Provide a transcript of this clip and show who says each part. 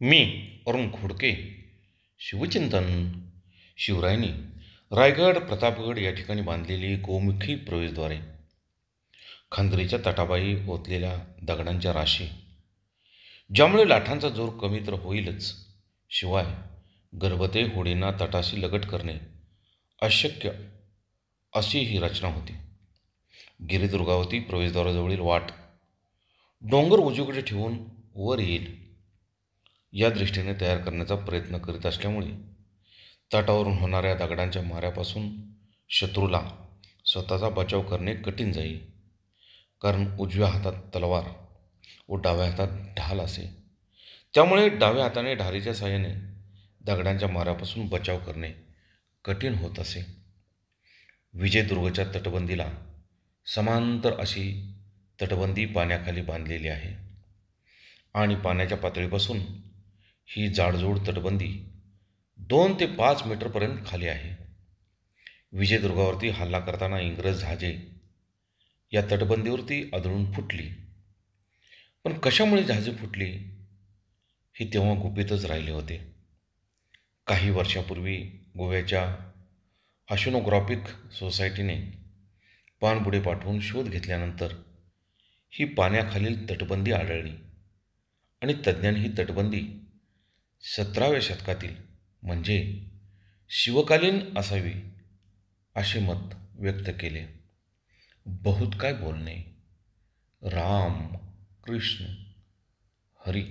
Speaker 1: मी अरुण खोडके. शिवचिंतन. शिवरायांनी रायगड प्रतापगड या ठिकाणी बांधलेली गोमुखी प्रवेशद्वारे, खंदरीच्या तटाबाई ओतलेल्या दगडांच्या राशी, ज्यामुळे लाटांचा जोर कमी तर होईलच, शिवाय गर्भते होडींना तटाशी लगट करणे अशक्य अशी ही रचना होती. गिरिदुर्गावती प्रवेशद्वाराजवळील वाट डोंगर उजवीकडे ठेवून वर येईल या दृष्टीने तयार करण्याचा प्रयत्न करीत असल्यामुळे तटावरून होणाऱ्या दगडांच्या माऱ्यापासून शत्रूला स्वतःचा बचाव करणे कठीण जाई. कारण उजव्या हातात तलवार व डाव्या हातात ढाल असे. त्यामुळे डाव्या हाताने ढालीच्या साहाय्याने दगडांच्या माऱ्यापासून बचाव करणे कठीण होत असे. विजयदुर्गच्या तटबंदीला समांतर अशी तटबंदी पाण्याखाली बांधलेली आहे आणि पाण्याच्या पातळीपासून ही जाडजूड तटबंदी 2 ते 5 मीटरपर्यंत खाली आहे. विजयदुर्गावरती हल्ला करताना इंग्रज जहाजे या तटबंदीवरती आदळून फुटली. पण कशामुळे जहाजे फुटली हे तेव्हा गुपितच राहिले होते. काही वर्षापूर्वी गोव्याच्या ऑशनोग्राफिक सोसायटीने पाणबुडे पाठवून शोध घेतल्यानंतर ही पाण्याखालील तटबंदी आढळली आणि तज्ज्ञांनी ही तटबंदी 17व्या शतकातील म्हणजे शिवकालीन असावी असे मत व्यक्त केले. बहुत काय बोलणे. राम, कृष्ण, हरी